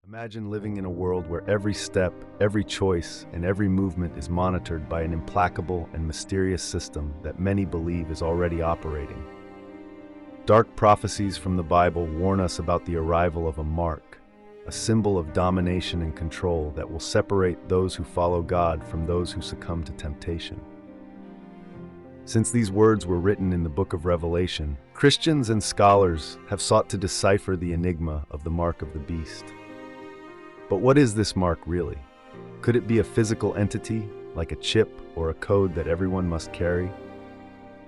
Imagine living in a world where every step, every choice, and every movement is monitored by an implacable and mysterious system that many believe is already operating. Dark prophecies from the Bible warn us about the arrival of a mark, a symbol of domination and control that will separate those who follow God from those who succumb to temptation. Since these words were written in the book of Revelation, Christians and scholars have sought to decipher the enigma of the mark of the beast. But what is this mark really? Could it be a physical entity, like a chip or a code that everyone must carry?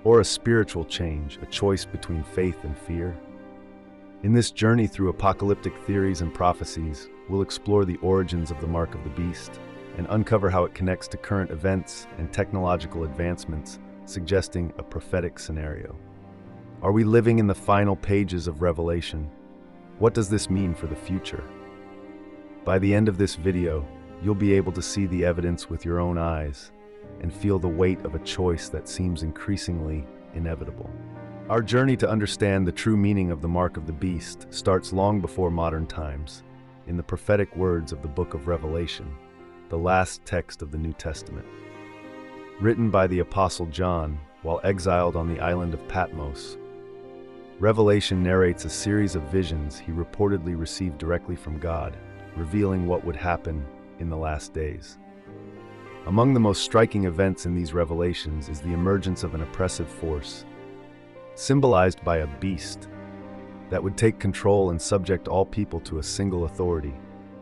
Or a spiritual change, a choice between faith and fear? In this journey through apocalyptic theories and prophecies, we'll explore the origins of the mark of the beast and uncover how it connects to current events and technological advancements, suggesting a prophetic scenario. Are we living in the final pages of Revelation? What does this mean for the future? By the end of this video, you'll be able to see the evidence with your own eyes and feel the weight of a choice that seems increasingly inevitable. Our journey to understand the true meaning of the mark of the beast starts long before modern times, in the prophetic words of the book of Revelation, the last text of the New Testament. Written by the Apostle John while exiled on the island of Patmos, Revelation narrates a series of visions he reportedly received directly from God, revealing what would happen in the last days. Among the most striking events in these revelations is the emergence of an oppressive force, symbolized by a beast, that would take control and subject all people to a single authority,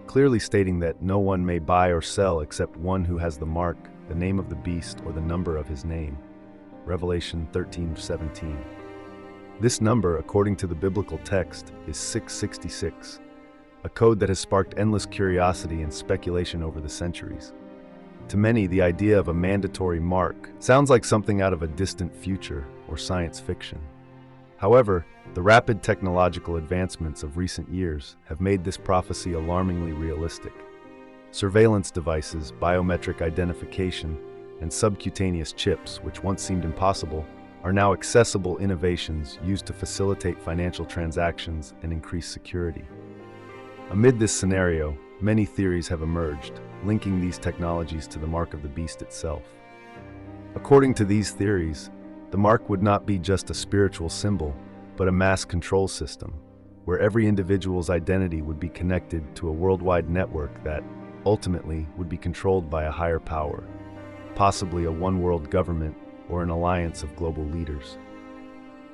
clearly stating that no one may buy or sell except one who has the mark, the name of the beast, or the number of his name. Revelation 13:17. This number, according to the biblical text, is 666. A code that has sparked endless curiosity and speculation over the centuries. To many, the idea of a mandatory mark sounds like something out of a distant future or science fiction. However, the rapid technological advancements of recent years have made this prophecy alarmingly realistic. Surveillance devices, biometric identification, and subcutaneous chips, which once seemed impossible, are now accessible innovations used to facilitate financial transactions and increase security. Amid this scenario, many theories have emerged, linking these technologies to the mark of the beast itself. According to these theories, the mark would not be just a spiritual symbol, but a mass control system, where every individual's identity would be connected to a worldwide network that, ultimately, would be controlled by a higher power, possibly a one-world government or an alliance of global leaders.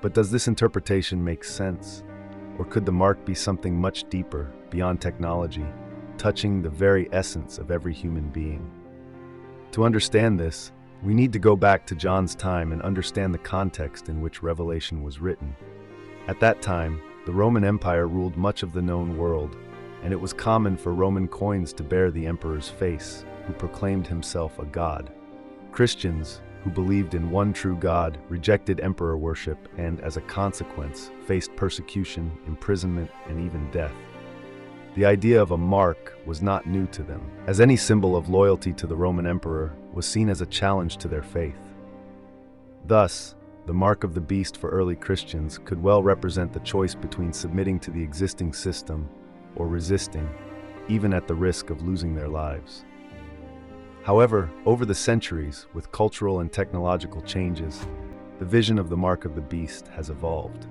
But does this interpretation make sense? Or could the mark be something much deeper, beyond technology, touching the very essence of every human being? To understand this, we need to go back to John's time and understand the context in which Revelation was written. At that time, the Roman Empire ruled much of the known world, and it was common for Roman coins to bear the emperor's face, who proclaimed himself a god. Christians, who believed in one true God, rejected emperor worship and, as a consequence, faced persecution, imprisonment, and even death. The idea of a mark was not new to them, as any symbol of loyalty to the Roman emperor was seen as a challenge to their faith. Thus, the mark of the beast for early Christians could well represent the choice between submitting to the existing system or resisting, even at the risk of losing their lives. However, over the centuries, with cultural and technological changes, the vision of the mark of the beast has evolved.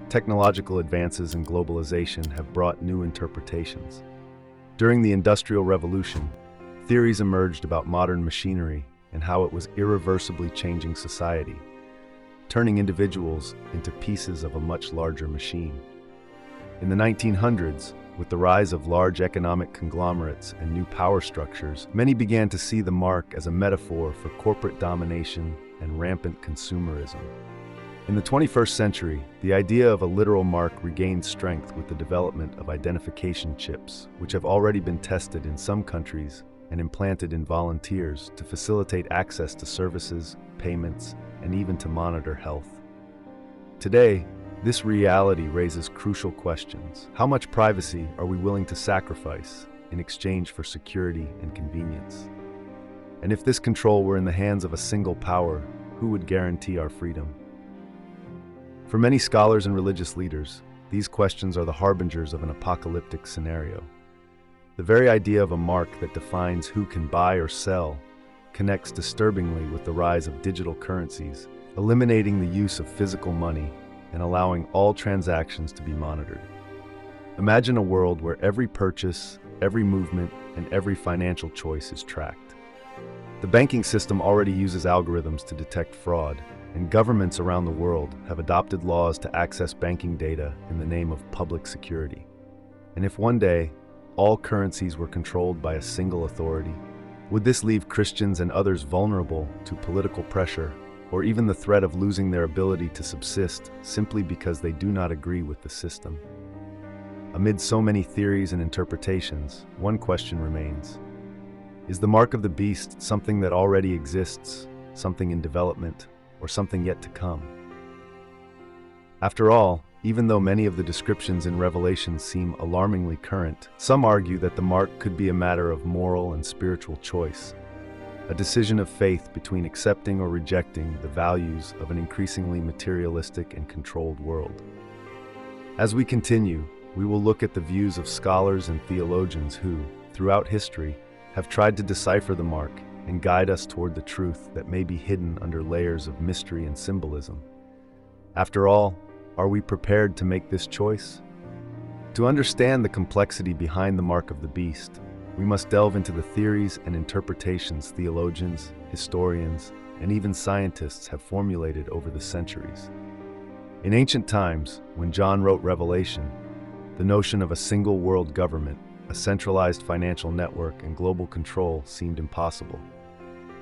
Technological advances and globalization have brought new interpretations. During the Industrial Revolution, theories emerged about modern machinery and how it was irreversibly changing society, turning individuals into pieces of a much larger machine. In the 1900s, with the rise of large economic conglomerates and new power structures, many began to see the mark as a metaphor for corporate domination and rampant consumerism. In the 21st century, the idea of a literal mark regained strength with the development of identification chips, which have already been tested in some countries and implanted in volunteers to facilitate access to services, payments, and even to monitor health. Today, this reality raises crucial questions. How much privacy are we willing to sacrifice in exchange for security and convenience? And if this control were in the hands of a single power, who would guarantee our freedom? For many scholars and religious leaders, these questions are the harbingers of an apocalyptic scenario. The very idea of a mark that defines who can buy or sell connects disturbingly with the rise of digital currencies, eliminating the use of physical money and allowing all transactions to be monitored. Imagine a world where every purchase, every movement, and every financial choice is tracked. The banking system already uses algorithms to detect fraud, and governments around the world have adopted laws to access banking data in the name of public security. And if one day, all currencies were controlled by a single authority, would this leave Christians and others vulnerable to political pressure or even the threat of losing their ability to subsist simply because they do not agree with the system? Amid so many theories and interpretations, one question remains. Is the mark of the beast something that already exists, something in development, or something yet to come? After all, even though many of the descriptions in Revelation seem alarmingly current, some argue that the mark could be a matter of moral and spiritual choice, a decision of faith between accepting or rejecting the values of an increasingly materialistic and controlled world. As we continue, we will look at the views of scholars and theologians who, throughout history, have tried to decipher the mark and guide us toward the truth that may be hidden under layers of mystery and symbolism. After all, are we prepared to make this choice? To understand the complexity behind the mark of the beast, we must delve into the theories and interpretations theologians, historians, and even scientists have formulated over the centuries. In ancient times, when John wrote Revelation, the notion of a single world government, a centralized financial network, and global control seemed impossible.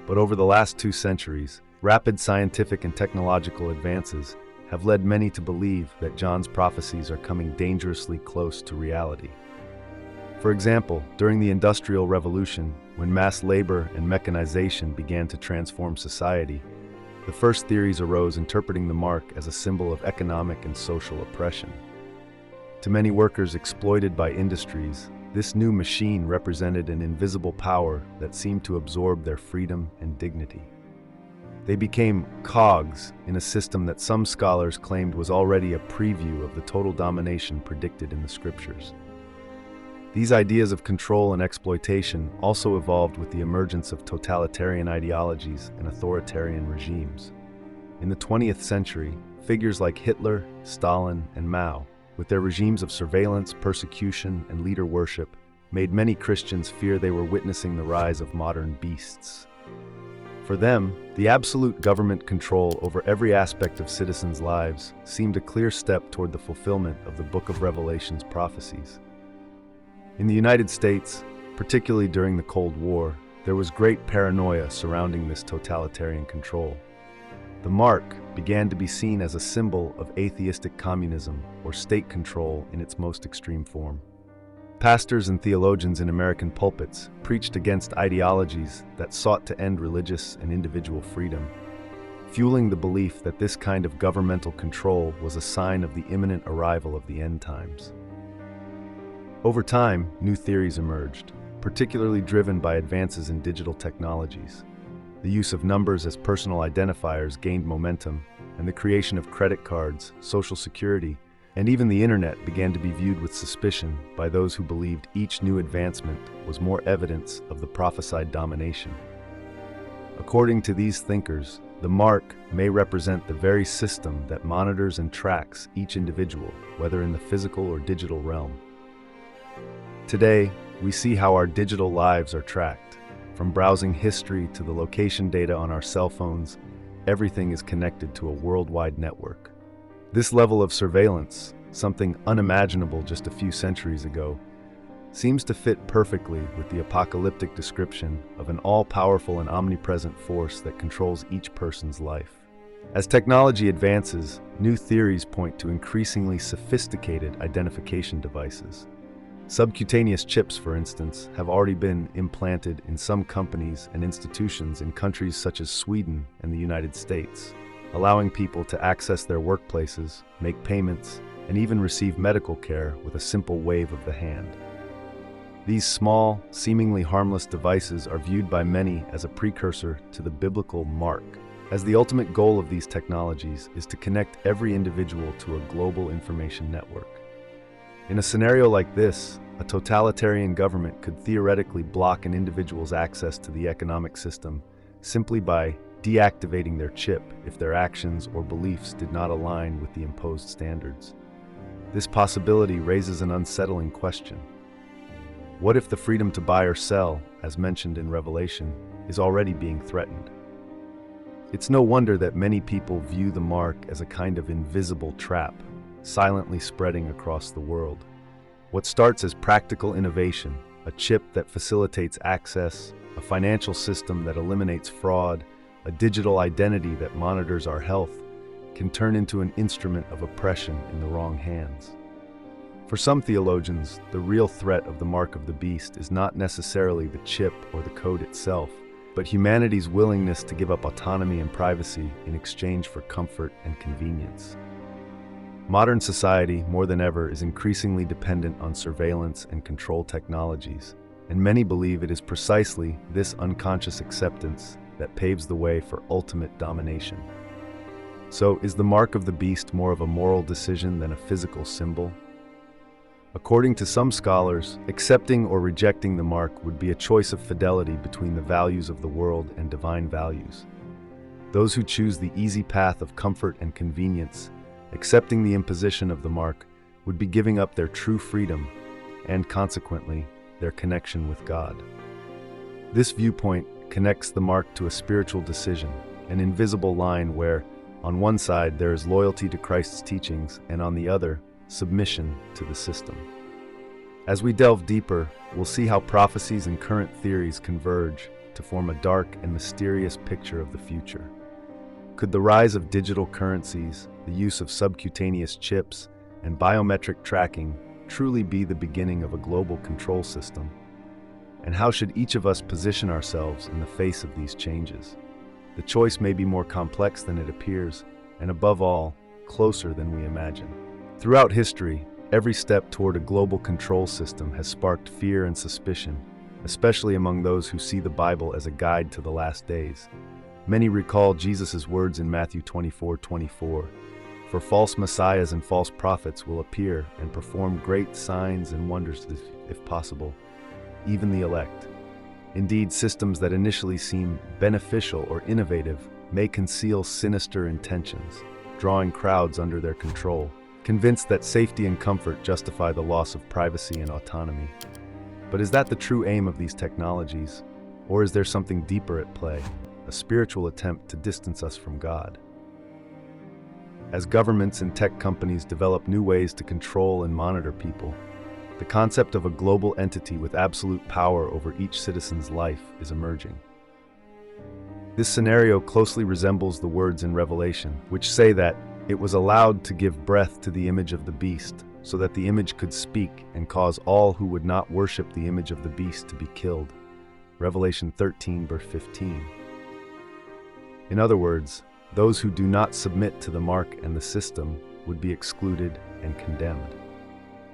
But over the last 2 centuries, rapid scientific and technological advances have led many to believe that John's prophecies are coming dangerously close to reality. For example, during the Industrial Revolution, when mass labor and mechanization began to transform society, the first theories arose interpreting the mark as a symbol of economic and social oppression. To many workers exploited by industries, this new machine represented an invisible power that seemed to absorb their freedom and dignity. They became cogs in a system that some scholars claimed was already a preview of the total domination predicted in the scriptures. These ideas of control and exploitation also evolved with the emergence of totalitarian ideologies and authoritarian regimes. In the 20th century, figures like Hitler, Stalin, and Mao, with their regimes of surveillance, persecution, and leader worship, made many Christians fear they were witnessing the rise of modern beasts. For them, the absolute government control over every aspect of citizens' lives seemed a clear step toward the fulfillment of the Book of Revelation's prophecies. In the United States, particularly during the Cold War, there was great paranoia surrounding this totalitarian control. The mark began to be seen as a symbol of atheistic communism or state control in its most extreme form. Pastors and theologians in American pulpits preached against ideologies that sought to end religious and individual freedom, fueling the belief that this kind of governmental control was a sign of the imminent arrival of the end times. Over time, new theories emerged, particularly driven by advances in digital technologies. The use of numbers as personal identifiers gained momentum, and the creation of credit cards, social security, and even the internet began to be viewed with suspicion by those who believed each new advancement was more evidence of the prophesied domination. According to these thinkers, the mark may represent the very system that monitors and tracks each individual, whether in the physical or digital realm. Today, we see how our digital lives are tracked. From browsing history to the location data on our cell phones, everything is connected to a worldwide network. This level of surveillance, something unimaginable just a few centuries ago, seems to fit perfectly with the apocalyptic description of an all-powerful and omnipresent force that controls each person's life. As technology advances, new theories point to increasingly sophisticated identification devices. Subcutaneous chips, for instance, have already been implanted in some companies and institutions in countries such as Sweden and the United States, allowing people to access their workplaces, make payments, and even receive medical care with a simple wave of the hand. These small, seemingly harmless devices are viewed by many as a precursor to the biblical mark, as the ultimate goal of these technologies is to connect every individual to a global information network. In a scenario like this, a totalitarian government could theoretically block an individual's access to the economic system simply by deactivating their chip if their actions or beliefs did not align with the imposed standards. This possibility raises an unsettling question. What if the freedom to buy or sell, as mentioned in Revelation, is already being threatened? It's no wonder that many people view the mark as a kind of invisible trap, silently spreading across the world. What starts as practical innovation, a chip that facilitates access, a financial system that eliminates fraud, a digital identity that monitors our health, can turn into an instrument of oppression in the wrong hands. For some theologians, the real threat of the mark of the beast is not necessarily the chip or the code itself, but humanity's willingness to give up autonomy and privacy in exchange for comfort and convenience. Modern society, more than ever, is increasingly dependent on surveillance and control technologies, and many believe it is precisely this unconscious acceptance that paves the way for ultimate domination. So, is the mark of the beast more of a moral decision than a physical symbol? According to some scholars, accepting or rejecting the mark would be a choice of fidelity between the values of the world and divine values. Those who choose the easy path of comfort and convenience, accepting the imposition of the mark, would be giving up their true freedom and, consequently, their connection with God. This viewpoint connects the mark to a spiritual decision, an invisible line where, on one side, there is loyalty to Christ's teachings, and on the other, submission to the system. As we delve deeper, we'll see how prophecies and current theories converge to form a dark and mysterious picture of the future. Could the rise of digital currencies, the use of subcutaneous chips, and biometric tracking truly be the beginning of a global control system? And how should each of us position ourselves in the face of these changes? The choice may be more complex than it appears, and above all, closer than we imagine. Throughout history, every step toward a global control system has sparked fear and suspicion, especially among those who see the Bible as a guide to the last days. Many recall Jesus' words in Matthew 24:24, "For false messiahs and false prophets will appear and perform great signs and wonders, if possible, even the elect." Indeed, systems that initially seem beneficial or innovative may conceal sinister intentions, drawing crowds under their control, convinced that safety and comfort justify the loss of privacy and autonomy. But is that the true aim of these technologies? Or is there something deeper at play, a spiritual attempt to distance us from God? As governments and tech companies develop new ways to control and monitor people, the concept of a global entity with absolute power over each citizen's life is emerging. This scenario closely resembles the words in Revelation, which say that it was allowed to give breath to the image of the beast, so that the image could speak and cause all who would not worship the image of the beast to be killed. Revelation 13, verse 15. In other words, those who do not submit to the mark and the system would be excluded and condemned.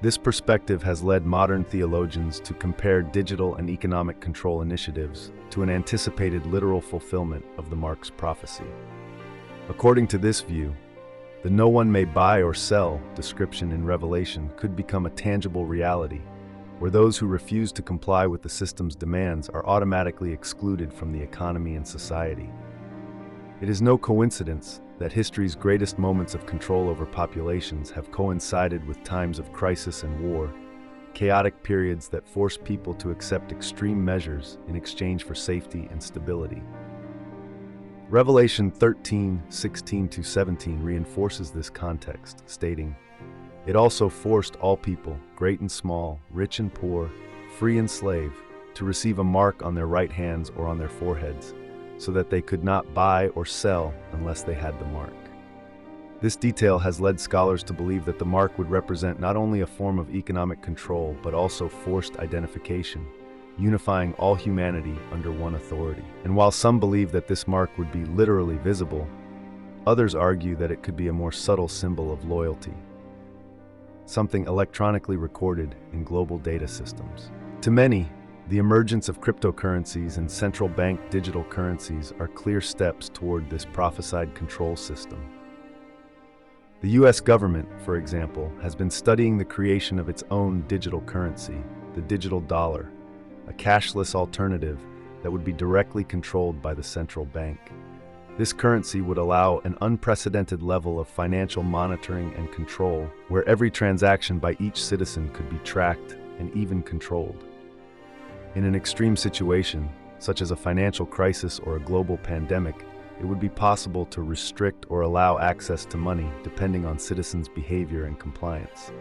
This perspective has led modern theologians to compare digital and economic control initiatives to an anticipated literal fulfillment of the mark's prophecy. According to this view, the "no one may buy or sell" description in Revelation could become a tangible reality, where those who refuse to comply with the system's demands are automatically excluded from the economy and society. It is no coincidence that history's greatest moments of control over populations have coincided with times of crisis and war, chaotic periods that force people to accept extreme measures in exchange for safety and stability. Revelation 13:16-17 reinforces this context, stating, "It also forced all people, great and small, rich and poor, free and slave, to receive a mark on their right hands or on their foreheads, so that they could not buy or sell unless they had the mark." This detail has led scholars to believe that the mark would represent not only a form of economic control, but also forced identification, unifying all humanity under one authority. And while some believe that this mark would be literally visible, others argue that it could be a more subtle symbol of loyalty, something electronically recorded in global data systems. To many, the emergence of cryptocurrencies and central bank digital currencies are clear steps toward this prophesied control system. The US government, for example, has been studying the creation of its own digital currency, the digital dollar, a cashless alternative that would be directly controlled by the central bank. This currency would allow an unprecedented level of financial monitoring and control, where every transaction by each citizen could be tracked and even controlled. In an extreme situation, such as a financial crisis or a global pandemic, it would be possible to restrict or allow access to money depending on citizens' behavior and compliance.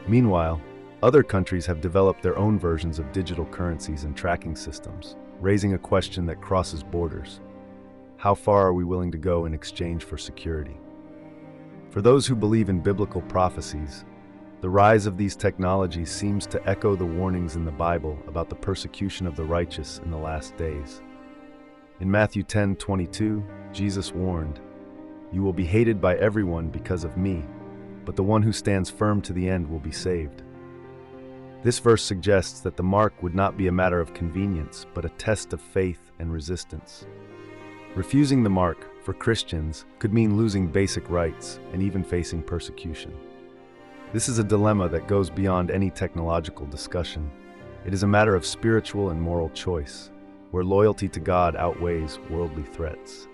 Meanwhile, other countries have developed their own versions of digital currencies and tracking systems, raising a question that crosses borders. How far are we willing to go in exchange for security? For those who believe in biblical prophecies, the rise of these technologies seems to echo the warnings in the Bible about the persecution of the righteous in the last days. In Matthew 10:22, Jesus warned, "You will be hated by everyone because of me, but the one who stands firm to the end will be saved." This verse suggests that the mark would not be a matter of convenience, but a test of faith and resistance. Refusing the mark, for Christians, could mean losing basic rights and even facing persecution. This is a dilemma that goes beyond any technological discussion. It is a matter of spiritual and moral choice, where loyalty to God outweighs worldly threats.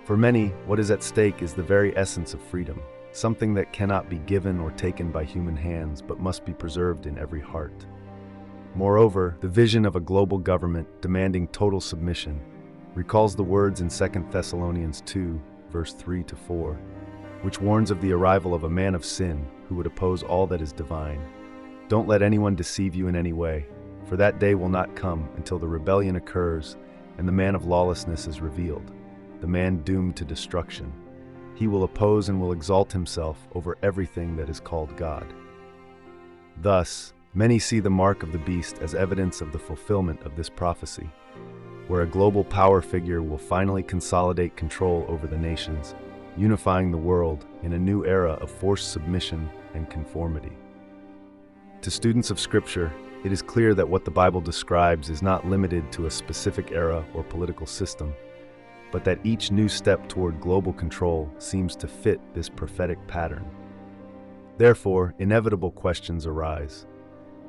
For many, what is at stake is the very essence of freedom, something that cannot be given or taken by human hands but must be preserved in every heart. Moreover, the vision of a global government demanding total submission recalls the words in 2 Thessalonians 2, verse 3-4, which warns of the arrival of a man of sin who would oppose all that is divine. Don't let anyone deceive you in any way, for that day will not come until the rebellion occurs and the man of lawlessness is revealed, the man doomed to destruction. He will oppose and will exalt himself over everything that is called God. Thus, many see the mark of the beast as evidence of the fulfillment of this prophecy, where a global power figure will finally consolidate control over the nations, unifying the world in a new era of forced submission and conformity. To students of Scripture, it is clear that what the Bible describes is not limited to a specific era or political system, but that each new step toward global control seems to fit this prophetic pattern. Therefore, inevitable questions arise.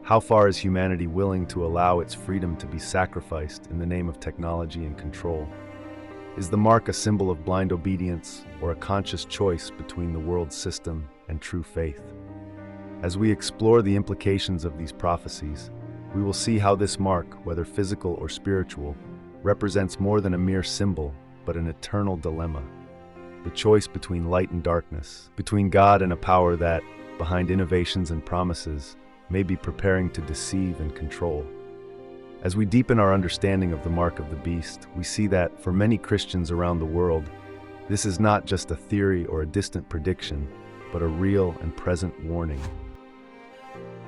How far is humanity willing to allow its freedom to be sacrificed in the name of technology and control? Is the mark a symbol of blind obedience or a conscious choice between the world system and true faith? As we explore the implications of these prophecies, we will see how this mark, whether physical or spiritual, represents more than a mere symbol, but an eternal dilemma. The choice between light and darkness, between God and a power that, behind innovations and promises, may be preparing to deceive and control. As we deepen our understanding of the mark of the beast, we see that, for many Christians around the world, this is not just a theory or a distant prediction, but a real and present warning.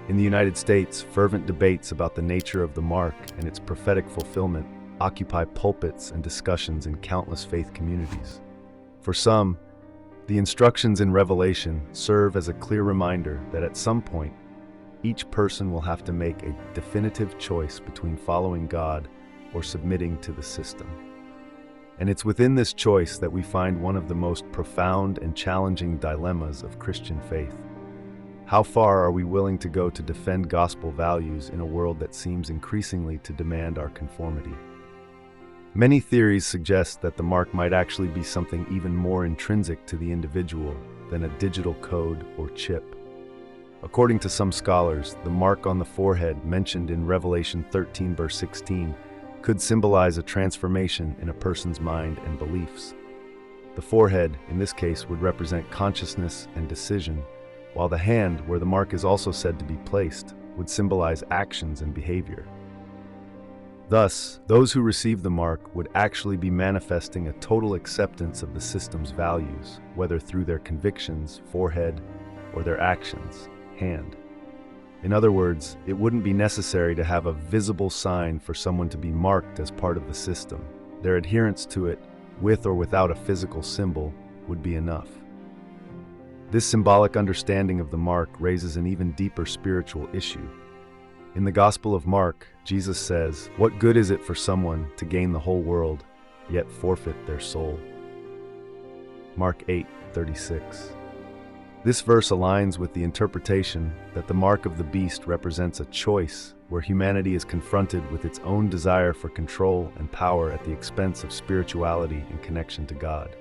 In the United States, fervent debates about the nature of the mark and its prophetic fulfillment occupy pulpits and discussions in countless faith communities. For some, the instructions in Revelation serve as a clear reminder that at some point, each person will have to make a definitive choice between following God or submitting to the system. And it's within this choice that we find one of the most profound and challenging dilemmas of Christian faith. How far are we willing to go to defend gospel values in a world that seems increasingly to demand our conformity? Many theories suggest that the mark might actually be something even more intrinsic to the individual than a digital code or chip. According to some scholars, the mark on the forehead mentioned in Revelation 13 verse 16 could symbolize a transformation in a person's mind and beliefs. The forehead, in this case, would represent consciousness and decision, while the hand, where the mark is also said to be placed, would symbolize actions and behavior. Thus, those who receive the mark would actually be manifesting a total acceptance of the system's values, whether through their convictions, forehead, or their actions, hand. In other words, it wouldn't be necessary to have a visible sign for someone to be marked as part of the system. Their adherence to it, with or without a physical symbol, would be enough. This symbolic understanding of the mark raises an even deeper spiritual issue. In the Gospel of Mark, Jesus says, "What good is it for someone to gain the whole world, yet forfeit their soul?" Mark 8, 5:36. This verse aligns with the interpretation that the mark of the beast represents a choice where humanity is confronted with its own desire for control and power at the expense of spirituality and connection to God.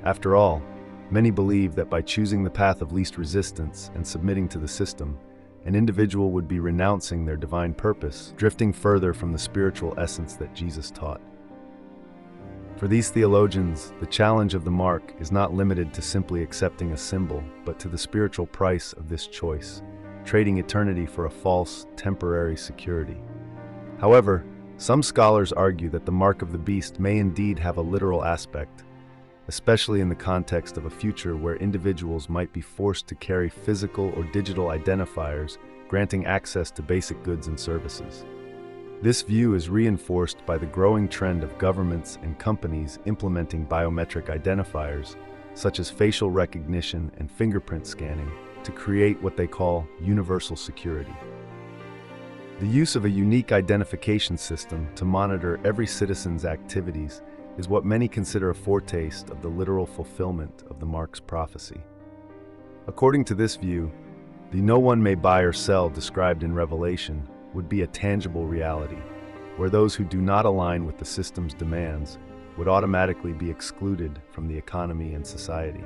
After all, many believe that by choosing the path of least resistance and submitting to the system, an individual would be renouncing their divine purpose, drifting further from the spiritual essence that Jesus taught. For these theologians, the challenge of the mark is not limited to simply accepting a symbol, but to the spiritual price of this choice, trading eternity for a false, temporary security. However, some scholars argue that the mark of the beast may indeed have a literal aspect, especially in the context of a future where individuals might be forced to carry physical or digital identifiers, granting access to basic goods and services. This view is reinforced by the growing trend of governments and companies implementing biometric identifiers, such as facial recognition and fingerprint scanning, to create what they call universal security. The use of a unique identification system to monitor every citizen's activities is what many consider a foretaste of the literal fulfillment of the mark's prophecy. According to this view, the "no one may buy or sell" described in Revelation would be a tangible reality, where those who do not align with the system's demands would automatically be excluded from the economy and society.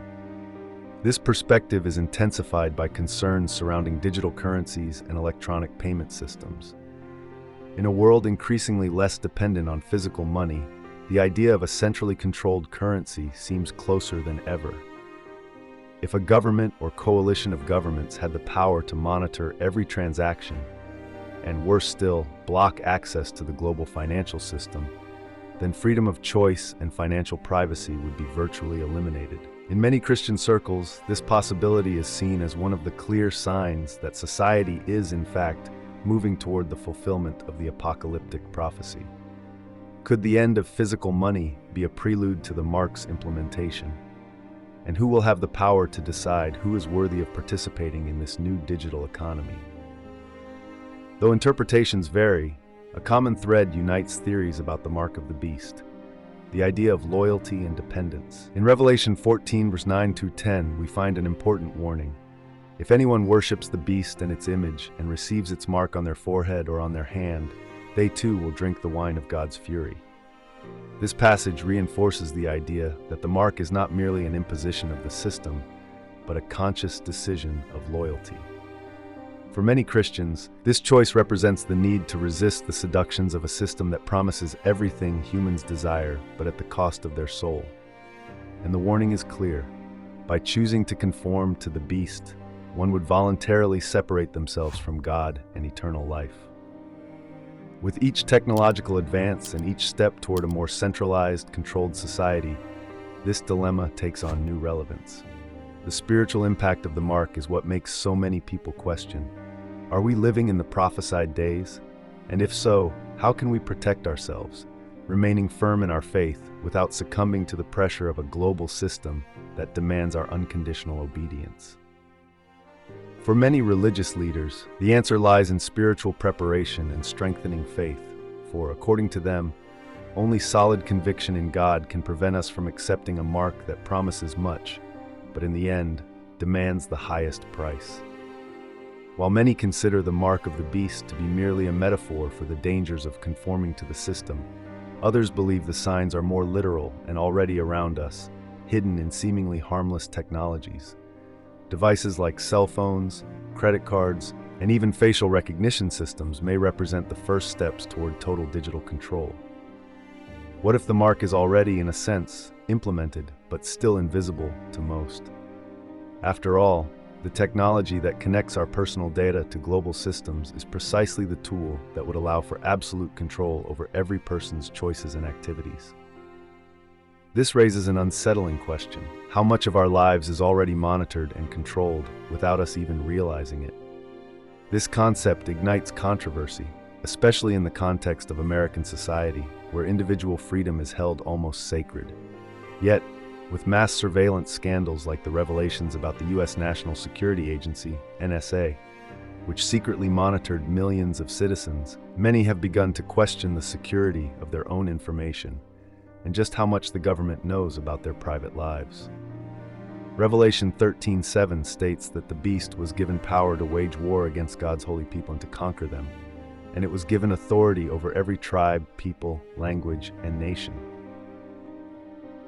This perspective is intensified by concerns surrounding digital currencies and electronic payment systems. In a world increasingly less dependent on physical money, the idea of a centrally controlled currency seems closer than ever. If a government or coalition of governments had the power to monitor every transaction, and worse still, block access to the global financial system, then freedom of choice and financial privacy would be virtually eliminated. In many Christian circles, this possibility is seen as one of the clear signs that society is, in fact, moving toward the fulfillment of the apocalyptic prophecy. Could the end of physical money be a prelude to the mark's implementation? And who will have the power to decide who is worthy of participating in this new digital economy? Though interpretations vary, a common thread unites theories about the mark of the beast: the idea of loyalty and dependence. In Revelation 14, verse 9-10, we find an important warning. If anyone worships the beast and its image and receives its mark on their forehead or on their hand, they too will drink the wine of God's fury. This passage reinforces the idea that the mark is not merely an imposition of the system, but a conscious decision of loyalty. For many Christians, this choice represents the need to resist the seductions of a system that promises everything humans desire, but at the cost of their soul. And the warning is clear. By choosing to conform to the beast, one would voluntarily separate themselves from God and eternal life. With each technological advance and each step toward a more centralized, controlled society, this dilemma takes on new relevance. The spiritual impact of the mark is what makes so many people question: are we living in the prophesied days? And if so, how can we protect ourselves, remaining firm in our faith without succumbing to the pressure of a global system that demands our unconditional obedience? For many religious leaders, the answer lies in spiritual preparation and strengthening faith, for, according to them, only solid conviction in God can prevent us from accepting a mark that promises much, but in the end, demands the highest price. While many consider the mark of the beast to be merely a metaphor for the dangers of conforming to the system, others believe the signs are more literal and already around us, hidden in seemingly harmless technologies. Devices like cell phones, credit cards, and even facial recognition systems may represent the first steps toward total digital control. What if the mark is already, in a sense, implemented, but still invisible to most? After all, the technology that connects our personal data to global systems is precisely the tool that would allow for absolute control over every person's choices and activities. This raises an unsettling question: how much of our lives is already monitored and controlled without us even realizing it? This concept ignites controversy, especially in the context of American society, where individual freedom is held almost sacred. Yet, with mass surveillance scandals like the revelations about the U.S. National Security Agency, NSA, which secretly monitored millions of citizens, many have begun to question the security of their own information and just how much the government knows about their private lives. Revelation 13:7 states that the beast was given power to wage war against God's holy people and to conquer them, and it was given authority over every tribe, people, language, and nation.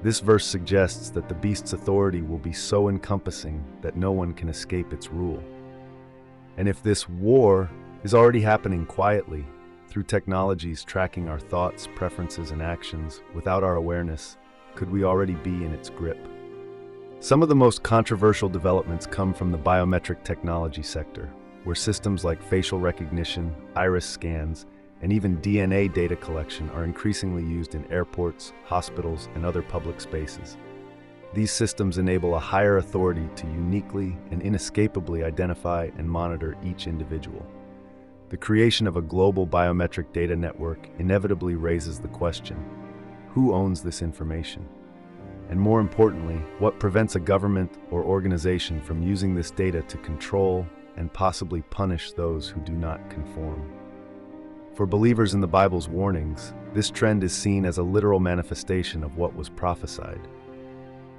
This verse suggests that the beast's authority will be so encompassing that no one can escape its rule. And if this war is already happening quietly, through technologies tracking our thoughts, preferences, and actions without our awareness, could we already be in its grip? Some of the most controversial developments come from the biometric technology sector, where systems like facial recognition, iris scans, and even DNA data collection are increasingly used in airports, hospitals, and other public spaces. These systems enable a higher authority to uniquely and inescapably identify and monitor each individual. The creation of a global biometric data network inevitably raises the question, who owns this information? And more importantly, what prevents a government or organization from using this data to control and possibly punish those who do not conform? For believers in the Bible's warnings, this trend is seen as a literal manifestation of what was prophesied.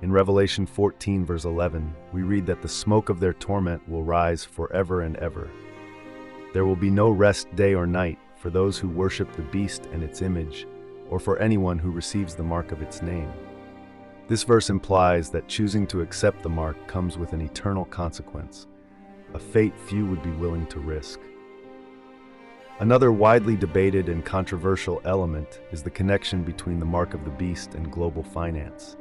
In Revelation 14, verse 11, we read that the smoke of their torment will rise forever and ever. There will be no rest day or night for those who worship the beast and its image, or for anyone who receives the mark of its name. This verse implies that choosing to accept the mark comes with an eternal consequence, a fate few would be willing to risk. Another widely debated and controversial element is the connection between the mark of the beast and global finance.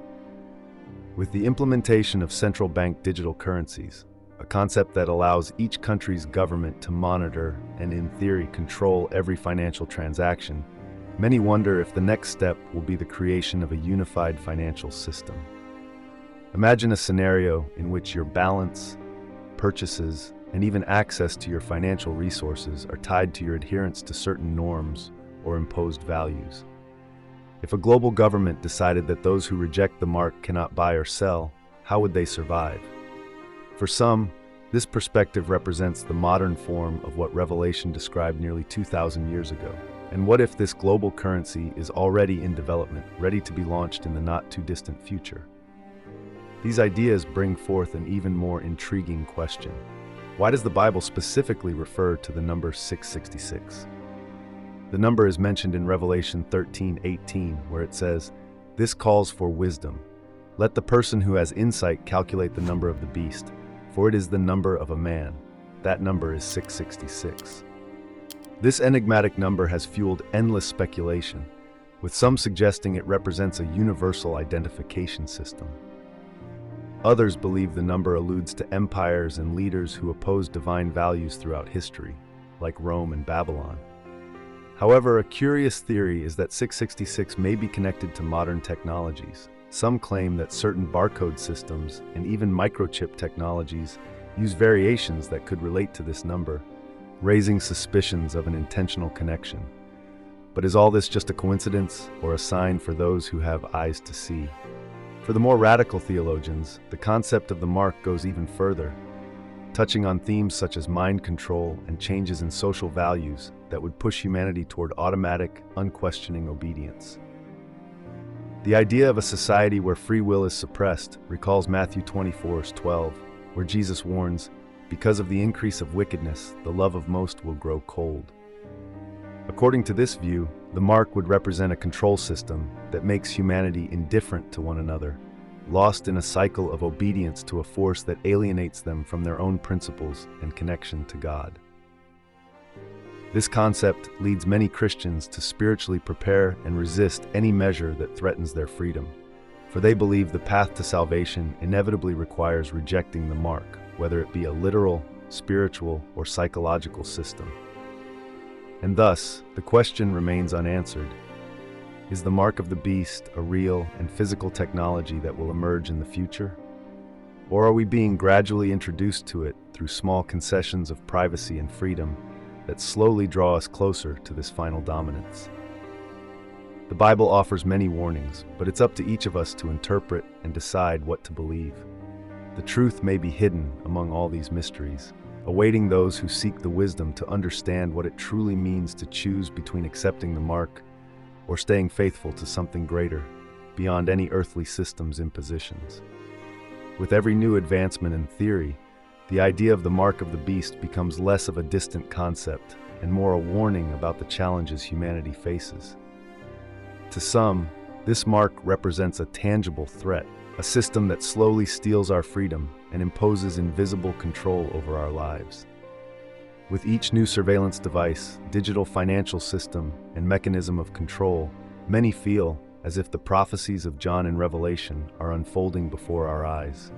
With the implementation of central bank digital currencies, a concept that allows each country's government to monitor and, in theory, control every financial transaction, many wonder if the next step will be the creation of a unified financial system. Imagine a scenario in which your balance, purchases, and even access to your financial resources are tied to your adherence to certain norms or imposed values. If a global government decided that those who reject the mark cannot buy or sell, how would they survive? For some, this perspective represents the modern form of what Revelation described nearly 2,000 years ago. And what if this global currency is already in development, ready to be launched in the not-too-distant future? These ideas bring forth an even more intriguing question. Why does the Bible specifically refer to the number 666? The number is mentioned in Revelation 13:18, where it says, "This calls for wisdom. Let the person who has insight calculate the number of the beast, for it is the number of a man. That number is 666. This enigmatic number has fueled endless speculation, with some suggesting it represents a universal identification system. Others believe the number alludes to empires and leaders who opposed divine values throughout history, like Rome and Babylon. However, a curious theory is that 666 may be connected to modern technologies. Some claim that certain barcode systems and even microchip technologies use variations that could relate to this number, raising suspicions of an intentional connection. But is all this just a coincidence or a sign for those who have eyes to see? For the more radical theologians, the concept of the mark goes even further, touching on themes such as mind control and changes in social values that would push humanity toward automatic, unquestioning obedience. The idea of a society where free will is suppressed recalls Matthew 24:12, where Jesus warns, "Because of the increase of wickedness, the love of most will grow cold." According to this view, the mark would represent a control system that makes humanity indifferent to one another, lost in a cycle of obedience to a force that alienates them from their own principles and connection to God. This concept leads many Christians to spiritually prepare and resist any measure that threatens their freedom, for they believe the path to salvation inevitably requires rejecting the mark, whether it be a literal, spiritual, or psychological system. And thus, the question remains unanswered. Is the mark of the beast a real and physical technology that will emerge in the future? Or are we being gradually introduced to it through small concessions of privacy and freedom that slowly draw us closer to this final dominance? The Bible offers many warnings, but it's up to each of us to interpret and decide what to believe. The truth may be hidden among all these mysteries, awaiting those who seek the wisdom to understand what it truly means to choose between accepting the mark or staying faithful to something greater, beyond any earthly system's impositions. With every new advancement in theory, the idea of the mark of the beast becomes less of a distant concept and more a warning about the challenges humanity faces. To some, this mark represents a tangible threat, a system that slowly steals our freedom and imposes invisible control over our lives. With each new surveillance device, digital financial system, and mechanism of control, many feel as if the prophecies of John in Revelation are unfolding before our eyes.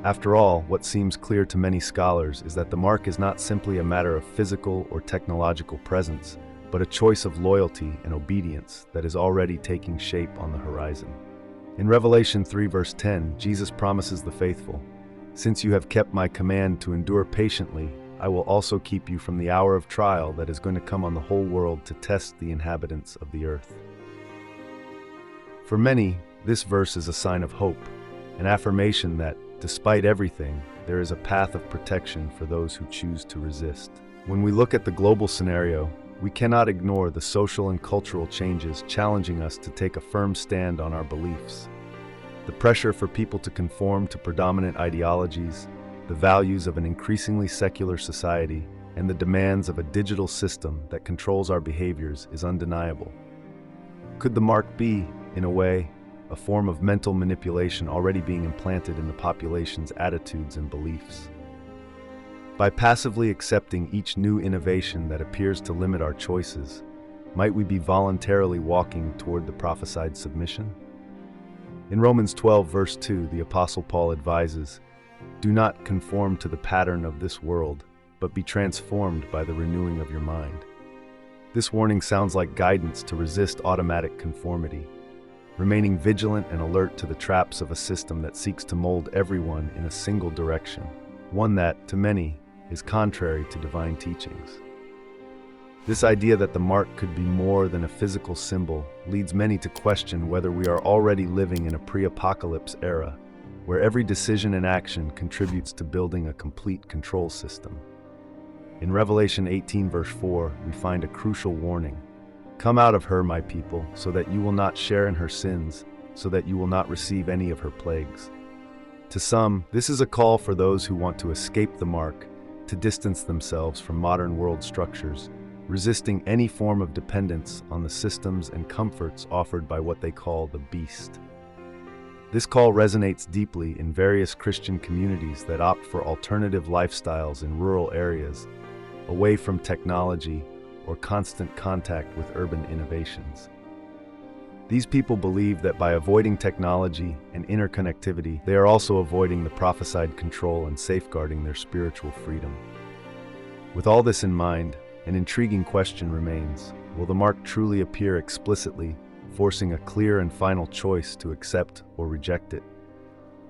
After all, what seems clear to many scholars is that the mark is not simply a matter of physical or technological presence, but a choice of loyalty and obedience that is already taking shape on the horizon. In Revelation 3 verse 10, Jesus promises the faithful, "Since you have kept my command to endure patiently, I will also keep you from the hour of trial that is going to come on the whole world to test the inhabitants of the earth." For many, this verse is a sign of hope, an affirmation that, despite everything, there is a path of protection for those who choose to resist. When we look at the global scenario, we cannot ignore the social and cultural changes challenging us to take a firm stand on our beliefs. The pressure for people to conform to predominant ideologies, the values of an increasingly secular society, and the demands of a digital system that controls our behaviors is undeniable. Could the mark be, in a way, a form of mental manipulation already being implanted in the population's attitudes and beliefs? By passively accepting each new innovation that appears to limit our choices, might we be voluntarily walking toward the prophesied submission? In Romans 12 verse 2, the Apostle Paul advises, "Do not conform to the pattern of this world, but be transformed by the renewing of your mind." This warning sounds like guidance to resist automatic conformity, remaining vigilant and alert to the traps of a system that seeks to mold everyone in a single direction, one that, to many, is contrary to divine teachings. This idea that the mark could be more than a physical symbol leads many to question whether we are already living in a pre-apocalypse era, where every decision and action contributes to building a complete control system. In Revelation 18 verse 4, we find a crucial warning. "Come out of her, my people, so that you will not share in her sins, so that you will not receive any of her plagues." To some, this is a call for those who want to escape the mark, to distance themselves from modern world structures, resisting any form of dependence on the systems and comforts offered by what they call the beast. This call resonates deeply in various Christian communities that opt for alternative lifestyles in rural areas, away from technology or constant contact with urban innovations. These people believe that by avoiding technology and interconnectivity, they are also avoiding the prophesied control and safeguarding their spiritual freedom. With all this in mind, an intriguing question remains: will the mark truly appear explicitly, forcing a clear and final choice to accept or reject it?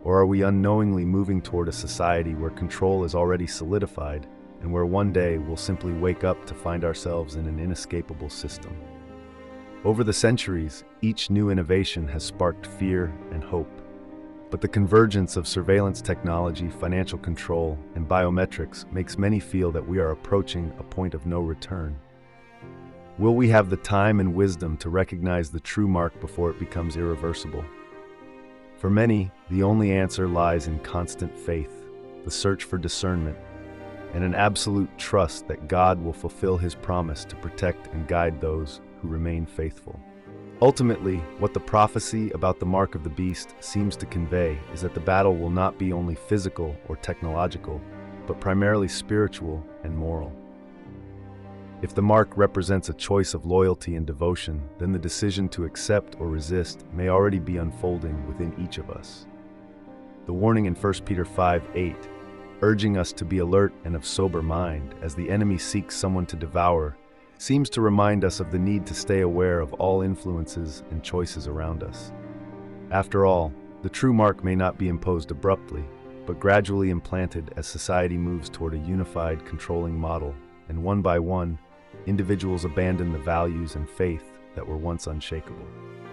Or are we unknowingly moving toward a society where control is already solidified, and where one day we'll simply wake up to find ourselves in an inescapable system? Over the centuries, each new innovation has sparked fear and hope. But the convergence of surveillance technology, financial control, and biometrics makes many feel that we are approaching a point of no return. Will we have the time and wisdom to recognize the true mark before it becomes irreversible? For many, the only answer lies in constant faith, the search for discernment, and an absolute trust that God will fulfill His promise to protect and guide those who remain faithful. Ultimately, what the prophecy about the mark of the beast seems to convey is that the battle will not be only physical or technological, but primarily spiritual and moral. If the mark represents a choice of loyalty and devotion, then the decision to accept or resist may already be unfolding within each of us. The warning in 1 Peter 5:8, urging us to be alert and of sober mind as the enemy seeks someone to devour, seems to remind us of the need to stay aware of all influences and choices around us. After all, the true mark may not be imposed abruptly, but gradually implanted as society moves toward a unified, controlling model, and one by one, individuals abandon the values and faith that were once unshakable.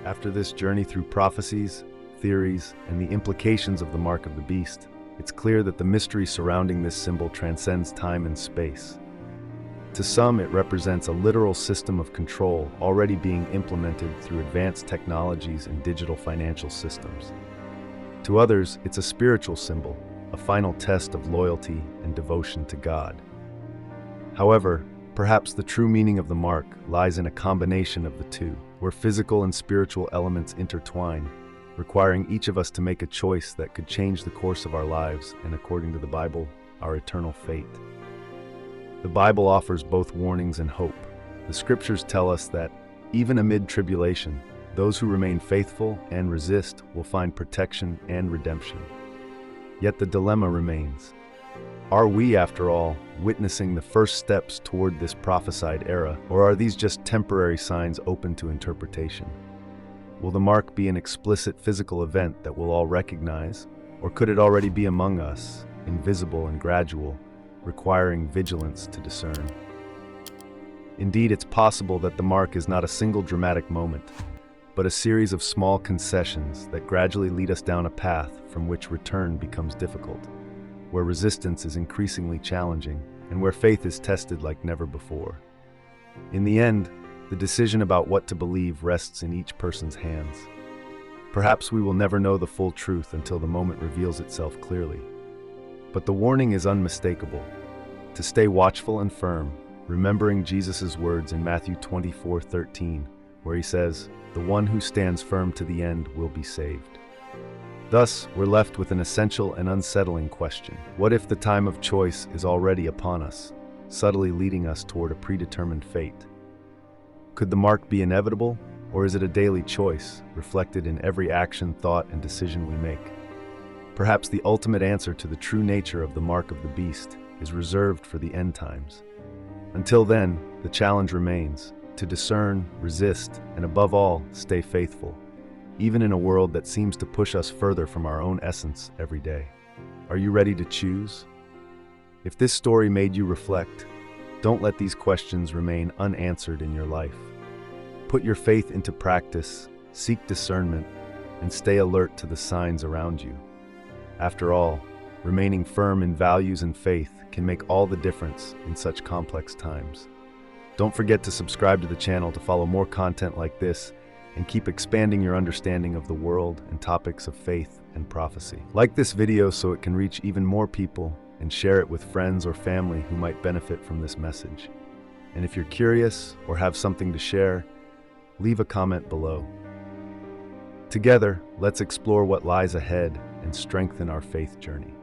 After this journey through prophecies, theories, and the implications of the mark of the beast, it's clear that the mystery surrounding this symbol transcends time and space. To some, it represents a literal system of control already being implemented through advanced technologies and digital financial systems. To others, it's a spiritual symbol, a final test of loyalty and devotion to God. However, perhaps the true meaning of the mark lies in a combination of the two, where physical and spiritual elements intertwine, requiring each of us to make a choice that could change the course of our lives and, according to the Bible, our eternal fate. The Bible offers both warnings and hope. The scriptures tell us that, even amid tribulation, those who remain faithful and resist will find protection and redemption. Yet the dilemma remains. Are we, after all, witnessing the first steps toward this prophesied era, or are these just temporary signs open to interpretation? Will the mark be an explicit physical event that we'll all recognize, or could it already be among us, invisible and gradual, requiring vigilance to discern? Indeed, it's possible that the mark is not a single dramatic moment, but a series of small concessions that gradually lead us down a path from which return becomes difficult, where resistance is increasingly challenging, and where faith is tested like never before. In the end, the decision about what to believe rests in each person's hands. Perhaps we will never know the full truth until the moment reveals itself clearly. But the warning is unmistakable: to stay watchful and firm, remembering Jesus' words in Matthew 24:13, where he says, "The one who stands firm to the end will be saved." Thus, we're left with an essential and unsettling question. What if the time of choice is already upon us, subtly leading us toward a predetermined fate? Could the mark be inevitable, or is it a daily choice, reflected in every action, thought, and decision we make? Perhaps the ultimate answer to the true nature of the mark of the beast is reserved for the end times. Until then, the challenge remains: to discern, resist, and above all, stay faithful, even in a world that seems to push us further from our own essence every day. Are you ready to choose? If this story made you reflect, don't let these questions remain unanswered in your life. Put your faith into practice, seek discernment, and stay alert to the signs around you. After all, remaining firm in values and faith can make all the difference in such complex times. Don't forget to subscribe to the channel to follow more content like this and keep expanding your understanding of the world and topics of faith and prophecy. Like this video so it can reach even more people, and share it with friends or family who might benefit from this message. And if you're curious or have something to share, leave a comment below. Together, let's explore what lies ahead and strengthen our faith journey.